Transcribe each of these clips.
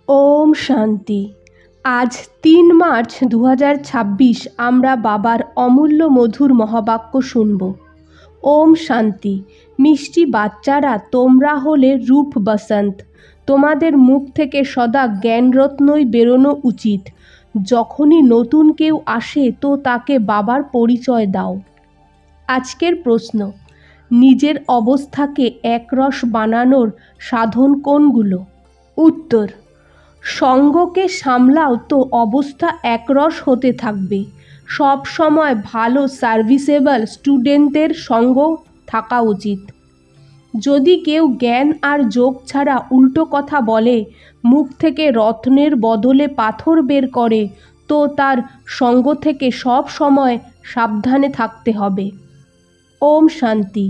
ওম শান্তি। আজ ৩ মার্চ ২০২৬ আমরা বাবার অমূল্য মধুর মহাবাক্য শুনব। ওম শান্তি। মিষ্টি বাচ্চারা, তোমরা হলে রূপ বসন্ত। তোমাদের মুখ থেকে সদা জ্ঞানরত্নই বেরোনো উচিত। যখনই নতুন কেউ আসে তো তাকে বাবার পরিচয় দাও। আজকের প্রশ্ন, নিজের অবস্থাকে একরস বানানোর সাধন কোনগুলো? উত্তর, সঙ্গকে সামলাও তো অবস্থা একরস হতে থাকবে। সব সময় ভালো সার্ভিসেবল স্টুডেন্টদের সঙ্গ থাকা উচিত। যদি কেউ জ্ঞান আর যোগ ছাড়া উল্টো কথা বলে, মুখ থেকে রত্নের বদলে পাথর বের করে, তো তার সঙ্গ থেকে সব সময় সাবধানে থাকতে হবে। ওম শান্তি।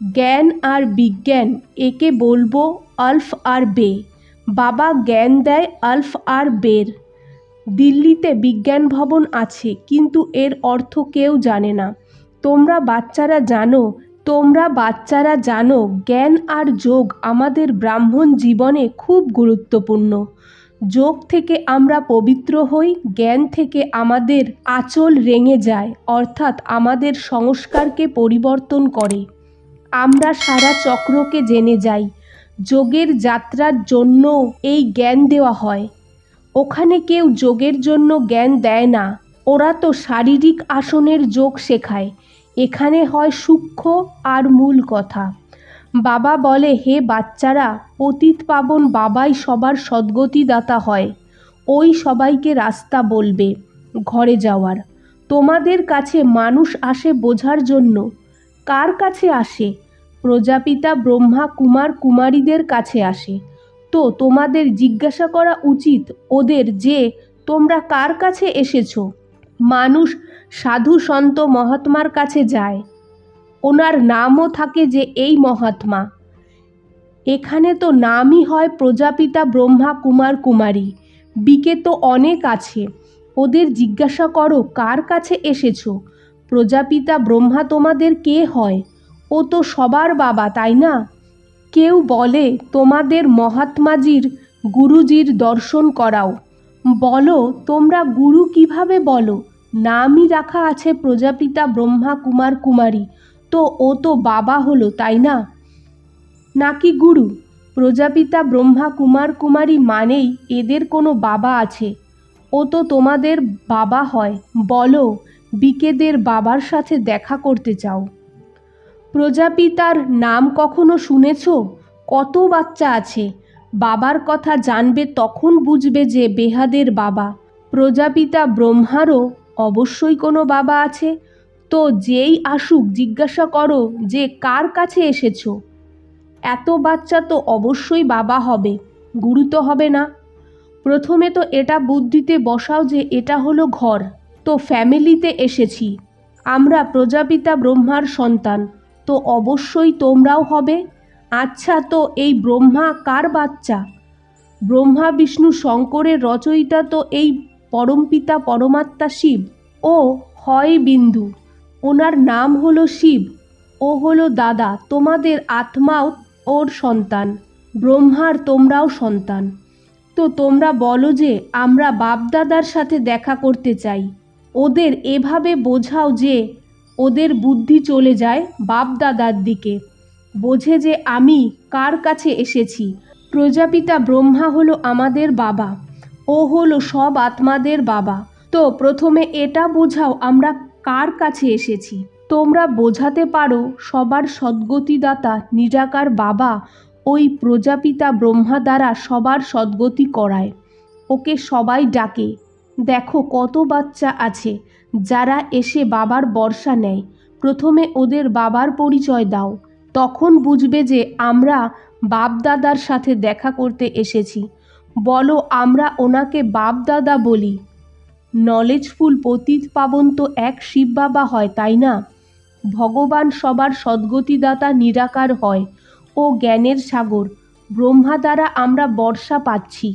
জ্ঞান আর বিজ্ঞান, একে বলবো আলফ আর বে। বাবা জ্ঞান দেয় আলফ আর বের। দিল্লিতে বিজ্ঞান ভবন আছে, কিন্তু এর অর্থ কেউ জানে না। তোমরা বাচ্চারা জানো জ্ঞান আর যোগ আমাদের ব্রাহ্মণ জীবনে খুব গুরুত্বপূর্ণ। যোগ থেকে আমরা পবিত্র হই, জ্ঞান থেকে আমাদের আঁচল রেঙে যায়, অর্থাৎ আমাদের সংস্কারকে পরিবর্তন করে। আমরা সারা চক্রকে জেনে যাই। যোগের যাত্রার জন্য এই জ্ঞান দেওয়া হয়। ওখানে কেউ যোগের জন্য জ্ঞান দেয় না, ওরা তো শারীরিক আসনের যোগ শেখায়। এখানে হয় সূক্ষ্ম আর মূল কথা। বাবা বলে, হে বাচ্চারা, পতিত পাবন বাবাই সবার সদ্গতিদাতা হয়। ওই সবাইকে রাস্তা বলবে ঘরে যাওয়ার। তোমাদের কাছে মানুষ আসে বোঝার জন্য। কার কাছে আসে? প্রজাপিতা ব্রহ্মা কুমার কুমারীদের কাছে আসে। তো তোমাদের জিজ্ঞাসা করা উচিত ওদের যে তোমরা কার কাছে এসেছো। মানুষ সাধু সন্ত মহাত্মার কাছে যায়, ওনার নামও থাকে যে এই মহাত্মা। এখানে তো নামই হয় প্রজাপিতা ব্রহ্মা কুমার কুমারী। বিকে তো অনেক আছে, ওদের জিজ্ঞাসা করো কার কাছে এসেছো। প্রজাপিতা ব্রহ্মা তোমাদের কে হয়? ও তো সবার বাবা, তাই না? কেউ বলে তোমাদের মহাত্মাজির গুরুজির দর্শন করাও। বলো তোমরা গুরু কিভাবে বলো? নামই রাখা আছে প্রজাপিতা ব্রহ্মা কুমার কুমারী, তো ও তো বাবা হলো, তাই না? নাকি গুরু? প্রজাপিতা ব্রহ্মা কুমার কুমারী মানেই এদের কোনো বাবা আছে। ও তো তোমাদের বাবা হয়। বলো বিকেদের বাবার সাথে দেখা করতে চাও। প্রজাপিতার নাম কখনো শুনেছ? কত বাচ্চা আছে, বাবার কথা জানবে তখন বুঝবে যে বেহাদের বাবা। প্রজাপিতা ব্রহ্মারও অবশ্যই কোনো বাবা আছে। তো যেই আসুক জিজ্ঞাসা করো যে কার কাছে এসেছো। এত বাচ্চা তো অবশ্যই বাবা হবে, গুরু তো হবে না। প্রথমে তো এটা বুদ্ধিতে বসাও যে এটা হলো ঘর, তো ফ্যামিলিতে এসেছি। আমরা প্রজাপিতা ব্রহ্মার সন্তান, তো অবশ্যই তোমরাও হবে। আচ্ছা, তো এই ব্রহ্মা কার বাচ্চা? ব্রহ্মা বিষ্ণু শঙ্করের রচয়িতা তো এই পরমপিতা পরমাত্মা শিব। ও হয় বিন্দু, ওনার নাম হলো শিব। ও হলো দাদা, তোমাদের আত্মাও ওর সন্তান। ব্রহ্মার তোমরাও সন্তান। তো তোমরা বলো যে আমরা বাপদাদার সাথে দেখা করতে চাই। ওদের এভাবে বোঝাও যে ওদের বুদ্ধি চলে যায় বাপদাদার দিকে, বোঝে যে আমি কার কাছে এসেছি। প্রজাপিতা ব্রহ্মা হলো আমাদের বাবা, ও হলো সব আত্মাদের বাবা। তো প্রথমে এটা বোঝাও আমরা কার কাছে এসেছি। তোমরা বোঝাতে পারো সবার সদ্গতিদাতা নিরাকার বাবা ওই প্রজাপিতা ব্রহ্মা দ্বারা সবার সদ্গতি করায়। ওকে সবাই ডাকে। দেখো কত বাচ্চা আছে যারা এসে বাবার বর্ষা নেয়। প্রথমে ওদের বাবার পরিচয় দাও, তখন বুঝবে যে আমরা বাপদাদার সাথে দেখা করতে এসেছি। বলো আমরা ওনাকে বাপদাদা বলি। নলেজফুল পতিত পাবন তো এক শিব বাবা হয়, তাই না? ভগবান সবার সদ্গতিদাতা নিরাকার হয়, ও জ্ঞানের সাগর। ব্রহ্মা দ্বারা আমরা বর্ষা পাচ্ছি,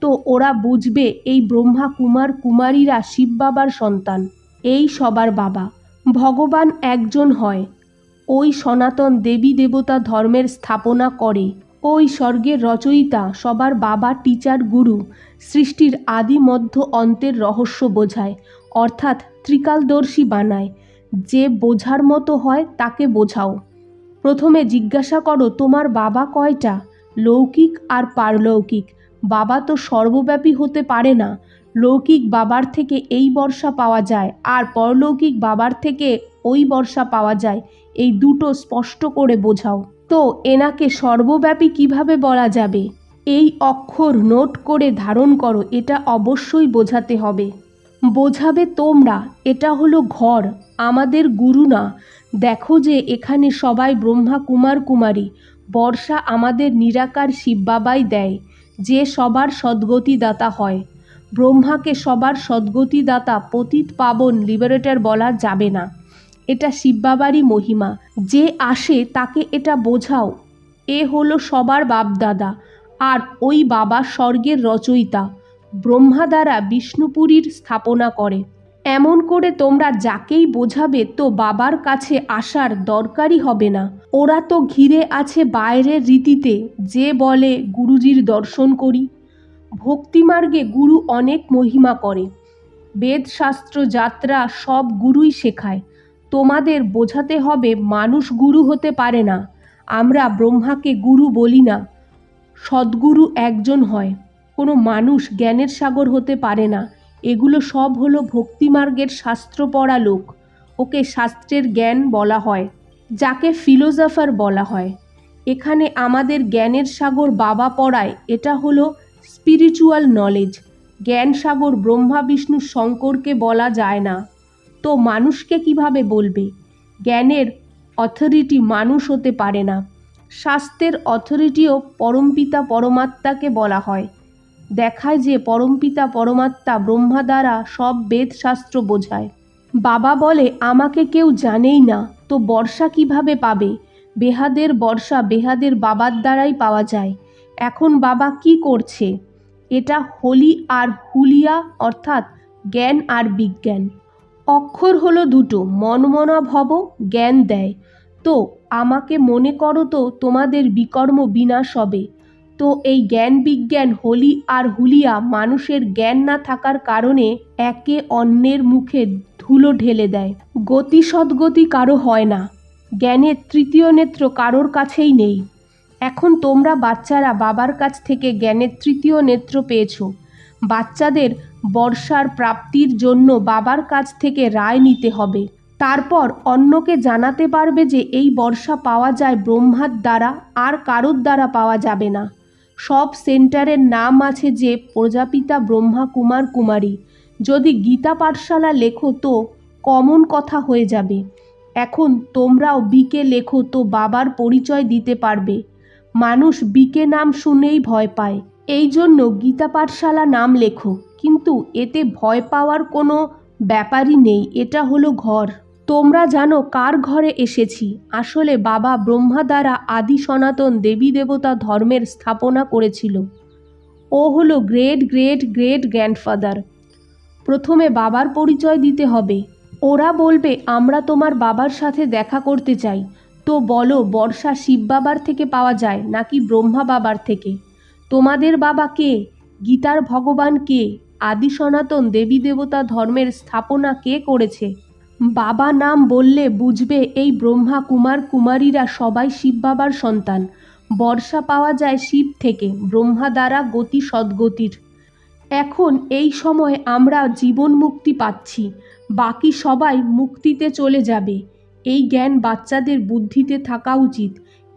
তো ওরা বুঝবে এই ব্রহ্মা কুমার কুমারীরা শিব বাবার সন্তান, এই সবার বাবা। ভগবান একজন হয়, ওই সনাতন দেবী দেবতা ধর্মের স্থাপনা করে। ও ওই স্বর্গের রচয়িতা সবার বাবা, টিচার, গুরু, সৃষ্টির আদি মধ্য অন্তের রহস্য বোঝায়, অর্থাৎ ত্রিকালদর্শী বানায়। যে বোঝার মতো হয় তাকে বোঝাও। প্রথমে জিজ্ঞাসা করো, তোমার বাবা কয়টা? লৌকিক আর পারলৌকিক। বাবা তো সর্বব্যাপী হতে পারে না। লৌকিক বাবার থেকে এই বর্ষা পাওয়া যায়, আর পরলৌকিক বাবার থেকে ওই বর্ষা পাওয়া যায়। এই দুটো স্পষ্ট করে বোঝাও। তো এনাকে সর্বব্যাপী কিভাবে বলা যাবে? এই অক্ষর নোট করে ধারণ করো, এটা অবশ্যই বোঝাতে হবে। বোঝাবে তোমরা। এটা হলো ঘর, আমাদের গুরু না। দেখো যে এখানে সবাই ব্রহ্মা কুমার কুমারী। বর্ষা আমাদের নিরাকার শিব বাবাই দেয়, যে সবার সদ্গতিদাতা হয়। ব্রহ্মাকে সবার সদ্গতিদাতা, পতিত পাবন, লিবারেটর বলা যাবে না। এটা শিব বাবারই মহিমা। যে আসে তাকে এটা বোঝাও। এ হলো সবার বাপদাদা, আর ওই বাবা স্বর্গের রচয়িতা। ব্রহ্মা দ্বারা বিষ্ণুপুরীর স্থাপনা করে। এমন করে তোমরা যাকেই বোঝাবে তো বাবার কাছে আসার দরকারই হবে না। ওরা তো ঘিরে আছে বাইরের রীতিতে, যে বলে গুরুজির দর্শন করি। ভক্তিমার্গে গুরু অনেক মহিমা করে। বেদশাস্ত্র, যাত্রা সব গুরুই শেখায়। তোমাদের বোঝাতে হবে মানুষ গুরু হতে পারে না। আমরা ব্রহ্মাকে গুরু বলি না। সদ্গুরু একজন হয়, কোনো মানুষ জ্ঞানের সাগর হতে পারে না। এগুলো সব হলো ভক্তিমার্গের শাস্ত্র পড়া লোক। ওকে শাস্ত্রের জ্ঞান বলা হয়, যাকে ফিলোজফার বলা হয়। এখানে আমাদের জ্ঞানের সাগর বাবা পড়ায়। এটা হলো স্পিরিচুয়াল নলেজ। জ্ঞান সাগর ব্রহ্মা বিষ্ণু শঙ্করকে বলা যায় না। তো মানুষকে কিভাবে বলবে? জ্ঞানের অথরিটি মানুষ হতে পারে না। শাস্ত্রের অথরিটিও পরমপিতা পরমাত্মাকে বলা হয়। দেখায় যে পরমপিতা পরমাত্মা ব্রহ্মা দ্বারা সব বেদ শাস্ত্র বোঝায়। বাবা বলে, আমাকে কেউ জানেই না, তো বর্ষা কিভাবে পাবে? বেহাদের বর্ষা বেহাদের বাবার দ্বারাই পাওয়া যায়। এখন বাবা কি করছে? এটা হোলি আর হুলিয়া, অর্থাৎ জ্ঞান আর বিজ্ঞান। অক্ষর হলো দুটো, মনমনা ভব, জ্ঞান দেয়। তো আমাকে মনে করো তো তোমাদের বিকর্ম বিনাশ হবে। তো এই জ্ঞান বিজ্ঞান, হোলি আর হুলিয়া মানুষের জ্ঞান না থাকার কারণে একে অন্যের মুখে ধুলো ঢেলে দেয়। গতি সদ্গতি কারো হয় না। জ্ঞানের তৃতীয় নেত্র কারোর কাছেই নেই। এখন তোমরা বাচ্চারা বাবার কাছ থেকে জ্ঞানের তৃতীয় নেত্র পেয়েছো। বাচ্চাদের বর্ষার প্রাপ্তির জন্য বাবার কাছ থেকে রায় নিতে হবে। তারপর অন্যকে জানাতে পারবে যে এই বর্ষা পাওয়া যায় ব্রহ্মার দ্বারা, আর কারোর দ্বারা পাওয়া যাবে না। সব সেন্টারের নাম আছে যে প্রজাপিতা ব্রহ্মা কুমার কুমারী। যদি গীতা পাঠশালা লেখো তো কমন কথা হয়ে যাবে। এখন তোমরাও বিকে লেখো তো বাবার পরিচয় দিতে পারবে। মানুষ বিকে নাম শুনেই ভয় পায়, এই জন্য গীতা পাঠশালা নাম লেখো। কিন্তু এতে ভয় পাওয়ার কোনো ব্যাপারই নেই। এটা হলো ঘর। তোমরা জানো কার ঘরে এসেছি? আসলে বাবা ব্রহ্মা দ্বারা আদি সনাতন দেবী দেবতা ধর্মের স্থাপনা করেছিল। ও হলো গ্রেট গ্রেট গ্রেট গ্র্যান্ডফাদার। প্রথমে বাবার পরিচয় দিতে হবে। ওরা বলবে, আমরা তোমার বাবার সাথে দেখা করতে চাই। তো বলো, বর্ষা শিব বাবার থেকে পাওয়া যায় নাকি ব্রহ্মা বাবার থেকে? তোমাদের বাবা কে? গীতার ভগবান কে? আদি সনাতন দেবী দেবতা ধর্মের স্থাপনা কে করেছে? বাবা নাম বললে বুঝবে এই ব্রহ্মা কুমার কুমারীরা সবাই শিব বাবার সন্তান। বর্ষা পাওয়া যায় শিব থেকে, ব্রহ্মা দ্বারা গতি সদ্গতির। এখন এই সময় আমরা জীবন মুক্তি পাচ্ছি, বাকি সবাই মুক্তিতে চলে যাবে। এই জ্ঞান বাচ্চাদের বুদ্ধিতে থাকা উচিত।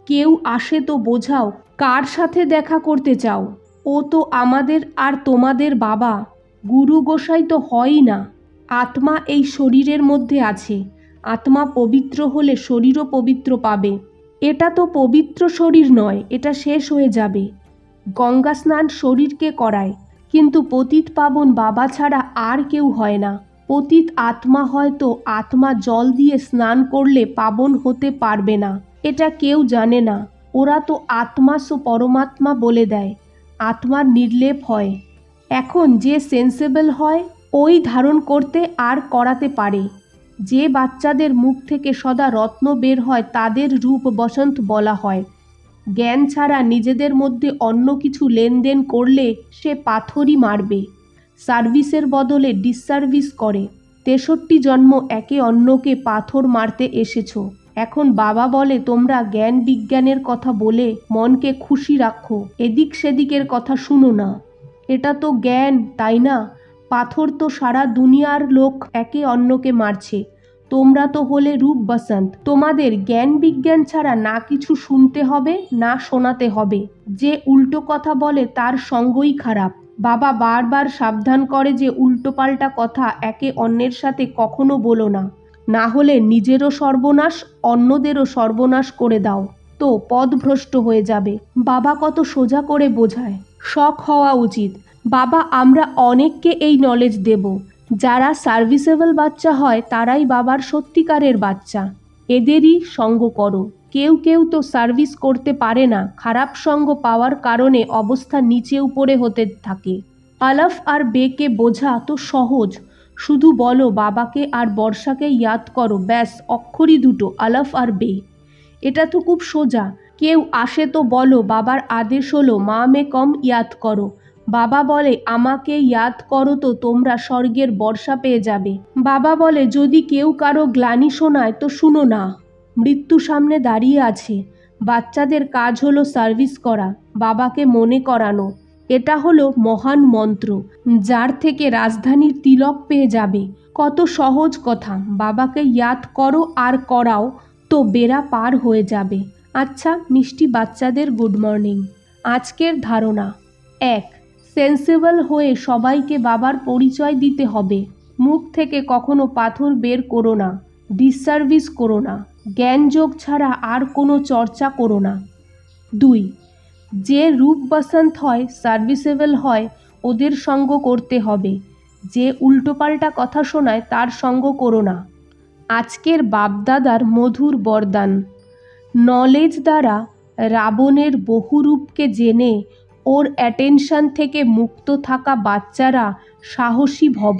কেউ আসে তো বোঝাও, কার সাথে দেখা করতে চাও? ও তো আমাদের আর তোমাদের বাবা। গুরু গোসাই তো হয়ই না। আত্মা এই শরীরের মধ্যে আছে। আত্মা পবিত্র হলে শরীরও পবিত্র পাবে। এটা তো পবিত্র শরীর নয়, এটা শেষ হয়ে যাবে। গঙ্গা স্নান শরীরকে করায়, কিন্তু পতিত পাবন বাবা ছাড়া আর কেউ হয় না। পতিত আত্মা হয়তো আত্মা জল দিয়ে স্নান করলে পাবন হতে পারবে না, এটা কেউ জানে না। ওরা তো আত্মা সো পরমাত্মা বলে দেয়, আত্মার নির্লেপ হয়। এখন যে সেন্সেবল হয় ওই ধারণ করতে আর করাতে পারে। যে বাচ্চাদের মুখ থেকে সদা রত্ন বের হয় তাদের রূপ বসন্ত বলা হয়। জ্ঞান ছাড়া নিজেদের মধ্যে অন্য কিছু লেনদেন করলে সে পাথরই মারবে। সার্ভিসের বদলে ডিসসার্ভিস করে। 63 জন্ম একে অন্যকে পাথর মারতে এসেছ। এখন বাবা বলে তোমরা জ্ঞান বিজ্ঞানের কথা বলে মনকে খুশি রাখো, এদিক সেদিকের কথা শুনো না। এটা তো জ্ঞান, তাই না? পাথর তো সারা দুনিয়ার লোক একে অন্যকে মারছে। তোমরা তো হলে রূপ বসন্ত। তোমাদের জ্ঞান বিজ্ঞান ছাড়া না কিছু শুনতে হবে না শোনাতে হবে। যে উল্টো কথা বলে তার সঙ্গই খারাপ। বাবা বারবার সাবধান করে যে উল্টোপাল্টা কথা একে অন্যের সাথে কখনো বলো না, না হলে নিজেরও সর্বনাশ অন্যদেরও সর্বনাশ করে দাও তো পথভ্রষ্ট হয়ে যাবে। বাবা কত সোজা করে বোঝায়। শখ হওয়া উচিত। বাবা আমরা অনেককে এই নলেজ দেব। যারা সার্ভিসেবল বাচ্চা হয় তারাই বাবার সত্যিকারের বাচ্চা। এদেরই সঙ্গ করো। কেউ কেউ তো সার্ভিস করতে পারে না, খারাপ সঙ্গ পাওয়ার কারণে অবস্থা নিচে উপরে হতে থাকে। আলফ আর বেকে বোঝা তো সহজ। শুধু বলো বাবাকে আর বর্ষাকে ইয়াদ করো, ব্যাস, অক্ষরই দুটো, আলফ আর বে। এটা তো খুব সোজা। কেউ আসে তো বলো বাবার আদেশ হলো মা মে কম ইয়াদ করো। বাবা বলে আমাকে ইয়াদ করো তো তোমরা স্বর্গের বর্ষা পেয়ে যাবে। বাবা বলে যদি কেউ কারো গ্লানি শোনায় তো শুনো না, মৃত্যু সামনে দাঁড়িয়ে আছে। বাচ্চাদের কাজ হলো সার্ভিস করা, বাবাকে মনে করানো। এটা হলো মহান মন্ত্র, যার থেকে রাজধানীর তিলক পেয়ে যাবে। কত সহজ কথা। বাবাকে ইয়াদ করো আর করাও তো বেড়া পার হয়ে যাবে। আচ্ছা মিষ্টি বাচ্চাদের গুড মর্নিং। আজকের ধারণা: 1. সেন্সিবল হয়ে সবাইকে বাবার পরিচয় দিতে হবে। মুখ থেকে কখনো পাথর বের করো না, ডিসসার্ভিস করো না, জ্ঞানযোগ ছাড়া আর কোনো চর্চা করো না। 2. যে রূপ বসন্ত হয়, সার্ভিসেবল হয়, ওদের সঙ্গ করতে হবে। যে উল্টোপাল্টা কথা শোনায় তার সঙ্গ করো না। আজকের বাপদাদার মধুর বরদান: নলেজ দ্বারা রাবণের বহু রূপকে জেনে ওর অ্যাটেনশন থেকে মুক্ত থাকা বাচ্চারা সাহসী ভব।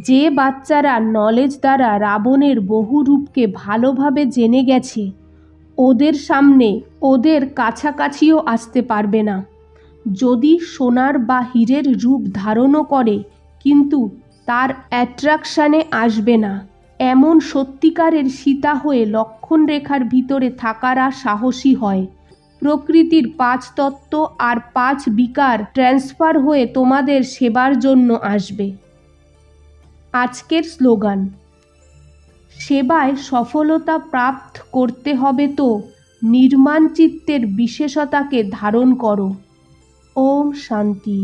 যে বাচ্চারা নলেজ দ্বারা রাবণের বহু রূপকে ভালোভাবে জেনে গেছে, ওদের সামনে ওদের কাছাকাছিও আসতে পারবে না। যদি সোনার বা হীরের রূপ ধারণও করে কিন্তু তার অ্যাট্রাকশানে আসবে না। এমন সত্যিকারের সীতা হয়ে লক্ষণ রেখার ভিতরে থাকারা সাহসী হয়। প্রকৃতির 5 তত্ত্ব আর 5 বিকার ট্রান্সফার হয়ে তোমাদের সেবার জন্য আসবে। আজকের স্লোগান: সেবায় সফলতা প্রাপ্ত করতে হবে তো নির্মাণ চিত্তের বিশেষতাকে ধারণ করো। ওম শান্তি।